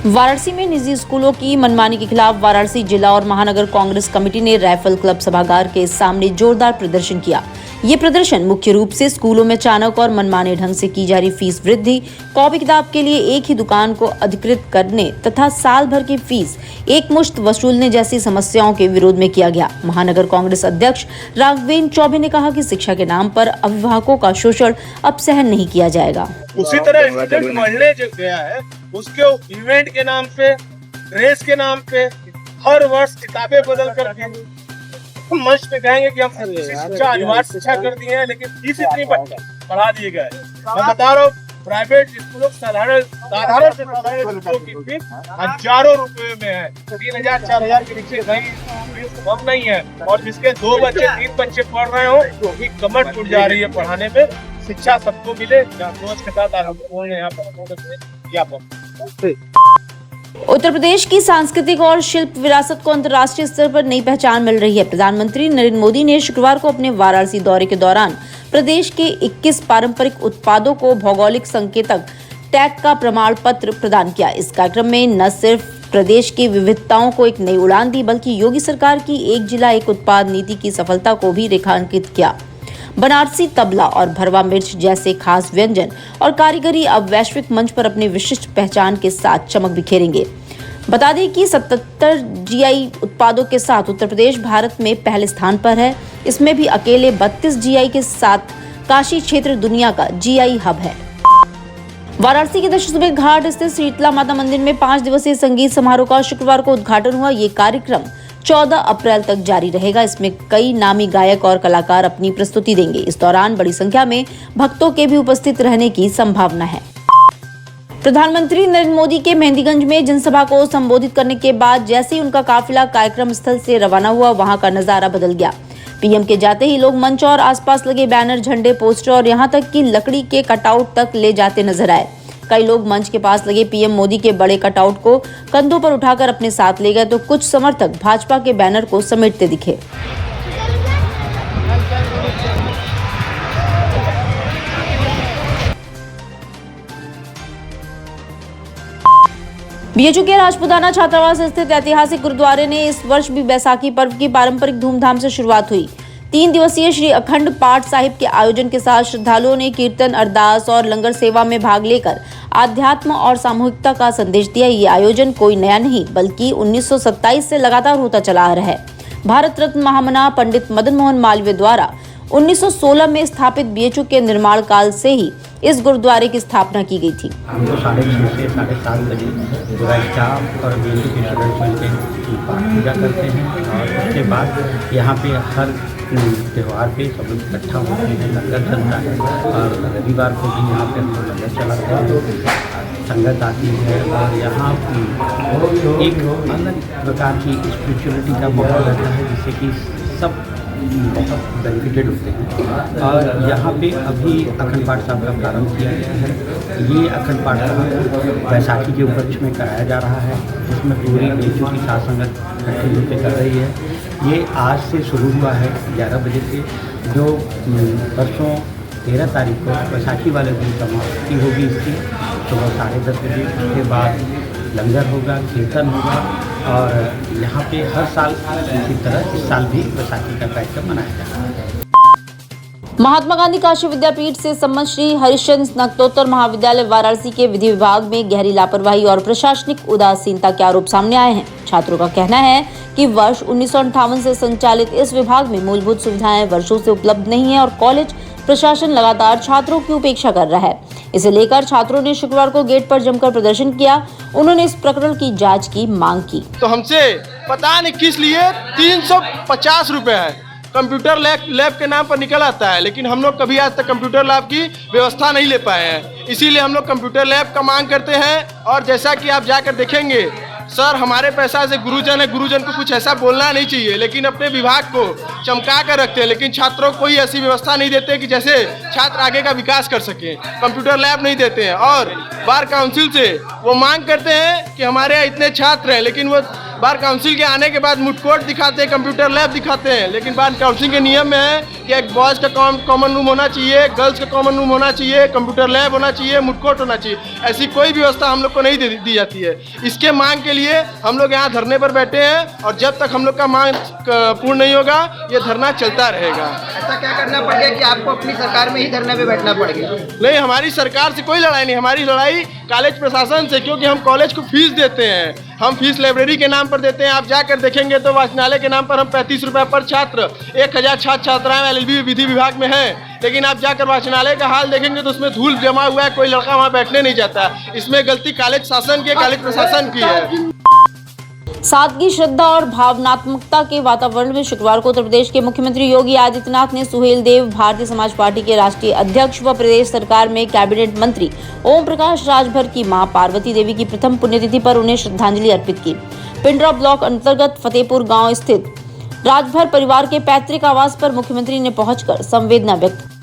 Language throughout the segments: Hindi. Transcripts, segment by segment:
वाराणसी में निजी स्कूलों की मनमानी के खिलाफ वाराणसी जिला और महानगर कांग्रेस कमेटी ने राइफल क्लब सभागार के सामने जोरदार प्रदर्शन किया। ये प्रदर्शन मुख्य रूप से स्कूलों में अचानक और मनमाने ढंग से की जा रही फीस वृद्धि, कॉपी किताब के लिए एक ही दुकान को अधिकृत करने तथा साल भर की फीस एक मुश्त वसूलने जैसी समस्याओं के विरोध में किया गया। महानगर कांग्रेस अध्यक्ष राघवेंद्र चौबे ने कहा कि शिक्षा के नाम पर अभिभावकों का शोषण अब सहन नहीं किया जाएगा। उसी तरह स्टूडेंट पढ़ने जो गया है उसके इवेंट के नाम पे, ड्रेस के नाम पे हर वर्ष किताबें बदल कर हम मंच पे कहेंगे कि हम शिक्षा अनिवार्य शिक्षा कर दिए हैं, लेकिन फीस इतनी बढ़ा दिए गए। मैं बता रहा हूँ प्राइवेट स्कूलों साधारण से स्कूलों की फीस हजारों रुपए में है। 3000 4000 के नीचे फीस कम नहीं है। और जिसके 2 बच्चे 3 बच्चे पढ़ रहे हो तो कमर टूट जा रही है पढ़ाने में। शिक्षा सबको मिले, सोच के साथ यहाँ पर उत्तर प्रदेश की सांस्कृतिक और शिल्प विरासत को अंतर्राष्ट्रीय स्तर पर नई पहचान मिल रही है। प्रधानमंत्री नरेंद्र मोदी ने शुक्रवार को अपने वाराणसी दौरे के दौरान प्रदेश के 21 पारंपरिक उत्पादों को भौगोलिक संकेतक टैग का प्रमाण पत्र प्रदान किया। इस कार्यक्रम में न सिर्फ प्रदेश की विविधताओं को एक नई उड़ान दी, बल्कि योगी सरकार की एक जिला एक उत्पाद नीति की सफलता को भी रेखांकित किया। बनारसी तबला और भरवा मिर्च जैसे खास व्यंजन और कारीगरी अब वैश्विक मंच पर अपनी विशिष्ट पहचान के साथ चमक बिखेरेंगे। बता दें कि 77 जीआई उत्पादों के साथ उत्तर प्रदेश भारत में पहले स्थान पर है। इसमें भी अकेले 32 जीआई के साथ काशी क्षेत्र दुनिया का जीआई हब है। वाराणसी के दशाश्वमेध घाट स्थित शीतला माता मंदिर में 5 दिवसीय संगीत समारोह का शुक्रवार को उद्घाटन हुआ। ये कार्यक्रम 14 अप्रैल तक जारी रहेगा। इसमें कई नामी गायक और कलाकार अपनी प्रस्तुति देंगे। इस दौरान बड़ी संख्या में भक्तों के भी उपस्थित रहने की संभावना है। प्रधानमंत्री नरेंद्र मोदी के मेहंदीगंज में जनसभा को संबोधित करने के बाद जैसे ही उनका काफिला कार्यक्रम स्थल से रवाना हुआ, वहां का नजारा बदल गया। पीएम के जाते ही लोग मंच और आसपास लगे बैनर, झंडे, पोस्टर और यहां तक कि लकड़ी के कटआउट तक ले जाते नजर आए। कई लोग मंच के पास लगे पीएम मोदी के बड़े कटआउट को कंधों पर उठाकर अपने साथ ले गए, तो कुछ समर्थक भाजपा के बैनर को समेटते दिखे। बीएचयू के राजपुताना छात्रावास स्थित ऐतिहासिक गुरुद्वारे ने इस वर्ष भी बैसाखी पर्व की पारंपरिक धूमधाम से शुरुआत हुई। 3 दिवसीय श्री अखंड पाठ साहिब के आयोजन के साथ श्रद्धालुओं ने कीर्तन, अरदास और लंगर सेवा में भाग लेकर आध्यात्म और सामूहिकता का संदेश दिया। ये आयोजन कोई नया नहीं, बल्कि 1927 से लगातार होता चला आ रहा है। भारत रत्न महामना पंडित मदन मोहन मालवीय द्वारा 1916 में स्थापित बीएचयू के निर्माण काल से ही इस गुरुद्वारे की स्थापना की गई थी। हम तो 6:30 से 7:30 बजे पूरा स्टाफ और बीएचयू के स्टूडेंट्स मिलकर पूजा करते हैं और उसके बाद यहाँ पे हर त्यौहार पे सब लोग इकट्ठा होते हैं, लंगर चलता है और रविवार को भी यहाँ पे हम लोग लंगर चलाते हैं, संगत आती है और यहाँ एक अलग प्रकार की स्पिरिचुअलिटी का माहौल रहता है जिससे कि सब बहुत बेनिफिटेड होते हैं। और यहाँ पे अभी अखंड पाठ साहब का प्रारंभ किया गया है। ये अखंड पाठ साहब बैसाखी के उपलक्ष्य में कराया जा रहा है, जिसमें पूरी बीएचयू की साथ संगत इकट्ठी होकर कर रही है। ये आज से शुरू हुआ है 11 बजे से, जो परसों 13 तारीख को बैसाखी वाले दिन समाप्ति होगी इसकी सुबह 10:30 बजे। उसके बाद लंगर होगा, कीर्तन होगा और यहाँ पे हर साल इसी तरह इस साल भी बैसाखी का कार्यक्रम मनाया जा रहा है। महात्मा गांधी काशी विद्यापीठ से संबद्ध श्री हरिश्चंद्र स्नातकोत्तर महाविद्यालय वाराणसी के विधि विभाग में गहरी लापरवाही और प्रशासनिक उदासीनता के आरोप सामने आए हैं। छात्रों का कहना है कि वर्ष 1958 से संचालित इस विभाग में मूलभूत सुविधाएं वर्षों से उपलब्ध नहीं है और कॉलेज प्रशासन लगातार छात्रों की उपेक्षा कर रहा है। इसे लेकर छात्रों ने शुक्रवार को गेट पर जमकर प्रदर्शन किया। उन्होंने इस प्रकरण की जांच की मांग की। तो हमसे पता नहीं किस लिए 350 रुपए है कंप्यूटर लैब के नाम पर निकल आता है, लेकिन हम लोग कभी आज तक कंप्यूटर लैब की व्यवस्था नहीं ले पाए हैं। इसीलिए हम लोग कंप्यूटर लैब का मांग करते हैं। और जैसा कि आप जाकर देखेंगे सर, हमारे पैसा से गुरुजन है, गुरुजन को कुछ ऐसा बोलना नहीं चाहिए, लेकिन अपने विभाग को चमका कर रखते हैं, लेकिन छात्रों को कोई ऐसी व्यवस्था नहीं देते कि जैसे छात्र आगे का विकास कर सके। कंप्यूटर लैब नहीं देते हैं और बार काउंसिल से वो मांग करते हैं कि हमारे यहाँ इतने छात्र हैं, लेकिन वो बार काउंसिल के आने के बाद मुटकोट दिखाते हैं, कंप्यूटर लैब दिखाते हैं, लेकिन बार काउंसिल के नियम में है कि एक बॉयज़ का कॉमन रूम होना चाहिए, गर्ल्स का कॉमन रूम होना चाहिए, कंप्यूटर लैब होना चाहिए, मुटकोट होना चाहिए। ऐसी कोई व्यवस्था हम लोग को नहीं दी जाती है। इसके मांग के लिए हम लोग यहाँ धरने पर बैठे हैं और जब तक हम लोग का मांग पूर्ण नहीं होगा ये धरना चलता रहेगा। ऐसा क्या करना पड़ गया कि आपको अपनी सरकार में ही धरने पे बैठना पड़ गया? नहीं, हमारी सरकार से कोई लड़ाई नहीं, हमारी लड़ाई कॉलेज प्रशासन से, क्योंकि हम कॉलेज को फीस देते हैं। हम फीस लाइब्रेरी के नाम पर देते हैं। आप जाकर देखेंगे तो वाचनालय के नाम पर हम 35 रुपये पर छात्र, 1000 छात्र छात्राएं LLB विधि विभाग में हैं, लेकिन आप जाकर वाचनालय का हाल देखेंगे तो उसमें धूल जमा हुआ है, कोई लड़का वहाँ बैठने नहीं जाता। इसमें गलती कॉलेज शासन की, कॉलेज प्रशासन की है। सादगी, श्रद्धा और भावनात्मकता के वातावरण में शुक्रवार को उत्तर प्रदेश के मुख्यमंत्री योगी आदित्यनाथ ने सुहेल देव, भारतीय समाज पार्टी के राष्ट्रीय अध्यक्ष व प्रदेश सरकार में कैबिनेट मंत्री ओम प्रकाश राजभर की मां पार्वती देवी की प्रथम पुण्यतिथि पर उन्हें श्रद्धांजलि अर्पित की। पिंडरा ब्लॉक अंतर्गत फतेहपुर गांव स्थित राजभर परिवार के पैतृक आवास पर मुख्यमंत्री ने पहुंचकर संवेदना व्यक्त की।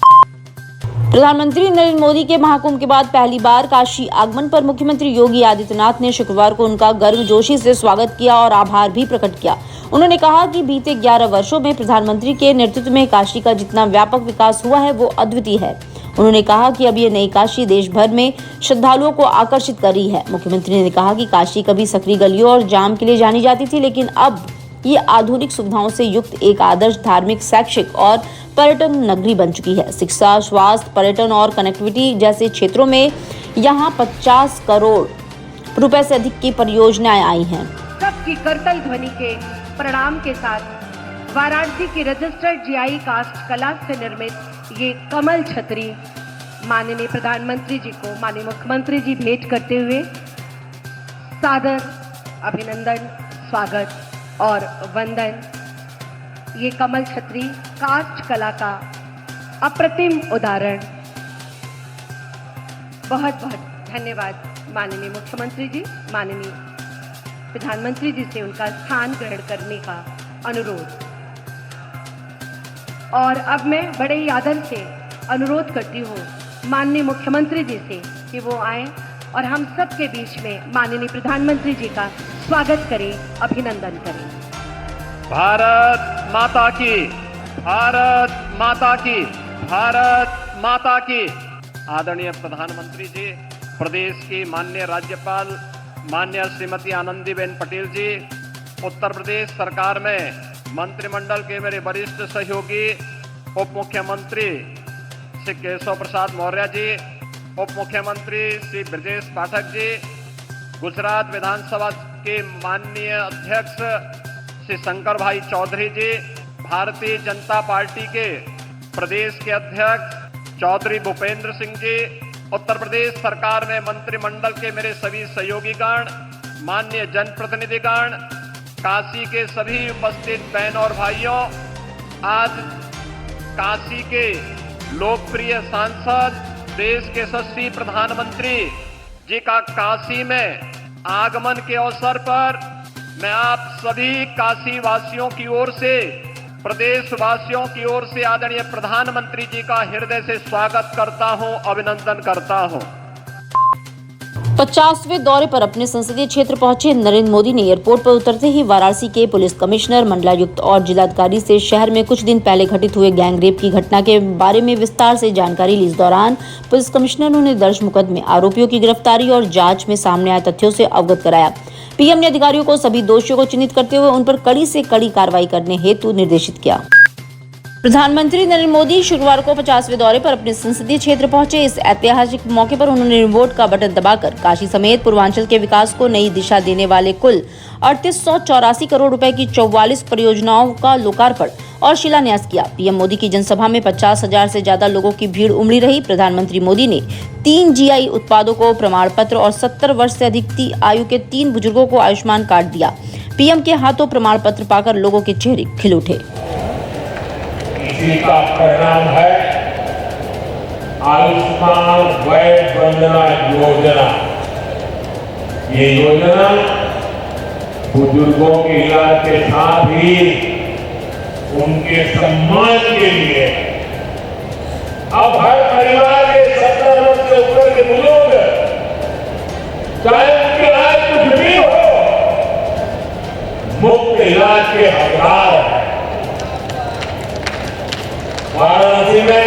प्रधानमंत्री नरेंद्र मोदी के महाकुंभ के बाद पहली बार काशी आगमन पर मुख्यमंत्री योगी आदित्यनाथ ने शुक्रवार को उनका गर्मजोशी से स्वागत किया और आभार भी प्रकट किया। उन्होंने कहा कि बीते 11 वर्षों में प्रधानमंत्री के नेतृत्व में काशी का जितना व्यापक विकास हुआ है वो अद्वितीय है। उन्होंने कहा कि अब ये नई काशी देश भर में श्रद्धालुओं को आकर्षित कर रही है। मुख्यमंत्री ने कहा कि काशी कभी सकरी गलियों और जाम के लिए जानी जाती थी, लेकिन अब ये आधुनिक सुविधाओं से युक्त एक आदर्श धार्मिक, शैक्षिक और पर्यटन नगरी बन चुकी है। शिक्षा, स्वास्थ्य, पर्यटन और कनेक्टिविटी जैसे क्षेत्रों में यहाँ 50 करोड़ रुपए से अधिक की परियोजनाएं आई हैं। सबकी करतल ध्वनि के प्रणाम के साथ वाराणसी की रजिस्टर्ड GI कास्ट कला से निर्मित ये कमल छतरी माननीय प्रधानमंत्री जी को माननीय मुख्यमंत्री जी भेंट करते हुए सादर अभिनंदन, स्वागत और वंदन। ये कमल छतरी कास्ट कला का अप्रतिम उदाहरण। बहुत बहुत धन्यवाद माननीय मुख्यमंत्री जी, माननीय प्रधानमंत्री जी से उनका स्थान ग्रहण करने का अनुरोध। और अब मैं बड़े ही आदर से अनुरोध करती हूँ माननीय मुख्यमंत्री जी से कि वो आए और हम सब के बीच में माननीय प्रधानमंत्री जी का स्वागत करें, अभिनंदन करें। भारत माता की, भारत माता की, भारत माता की। आदरणीय प्रधानमंत्री जी, प्रदेश की माननीय राज्यपाल माननीय श्रीमती आनंदीबेन पटेल जी, उत्तर प्रदेश सरकार में मंत्रिमंडल के मेरे वरिष्ठ सहयोगी उप मुख्यमंत्री श्री केशव प्रसाद मौर्य जी, उप मुख्यमंत्री श्री ब्रजेश पाठक जी, गुजरात विधानसभा के माननीय अध्यक्ष श्री शंकर भाई चौधरी जी, भारतीय जनता पार्टी के प्रदेश के अध्यक्ष चौधरी भूपेंद्र सिंह जी, उत्तर प्रदेश सरकार में मंत्रिमंडल के मेरे सभी सहयोगीगण, माननीय जनप्रतिनिधिगण, काशी के सभी उपस्थित बहन और भाइयों, आज काशी के लोकप्रिय सांसद, देश के यशस्वी प्रधानमंत्री जी का काशी में आगमन के अवसर पर मैं आप सभी काशी वासियों की ओर से, प्रदेश वासियों की ओर से आदरणीय प्रधानमंत्री जी का हृदय से स्वागत करता हूं, अभिनंदन करता हूं। 50वें दौरे पर अपने संसदीय क्षेत्र पहुंचे नरेंद्र मोदी ने एयरपोर्ट पर उतरते ही वाराणसी के पुलिस कमिश्नर, मंडलायुक्त और जिलाधिकारी से शहर में कुछ दिन पहले घटित हुए गैंगरेप की घटना के बारे में विस्तार से जानकारी ली। इस दौरान पुलिस कमिश्नर ने दर्ज मुकदमे, आरोपियों की गिरफ्तारी और जांच में सामने आए तथ्यों से अवगत कराया। पीएम ने अधिकारियों को सभी दोषियों को चिन्हित करते हुए उन पर कड़ी से कड़ी कार्रवाई करने हेतु निर्देशित किया। प्रधानमंत्री नरेंद्र मोदी शुक्रवार को 50वें दौरे पर अपने संसदीय क्षेत्र पहुंचे। इस ऐतिहासिक मौके पर उन्होंने रिमोट का बटन दबाकर काशी समेत पूर्वांचल के विकास को नई दिशा देने वाले कुल 3884 करोड़ रुपए की 44 परियोजनाओं का लोकार्पण और शिलान्यास किया। पीएम मोदी की जनसभा में 50,000 से ज्यादा लोगों की भीड़ उमड़ी रही। प्रधानमंत्री मोदी ने 3 GI उत्पादों को प्रमाण पत्र और 70 वर्ष से अधिक आयु के 3 बुजुर्गों को आयुष्मान कार्ड दिया। पीएम के हाथों प्रमाण पत्र पाकर लोगों के चेहरे खिल उठे। इसी का परिणाम है आयुष्मान वय वंदना योजना। ये योजना बुजुर्गों के इलाज के साथ ही उनके सम्मान के लिए अब हर परिवार के 70 वर्ष से ऊपर के बुजुर्ग, चाहे उनकी आय कुछ भी हो, के हकदार हैं। वाराणसी में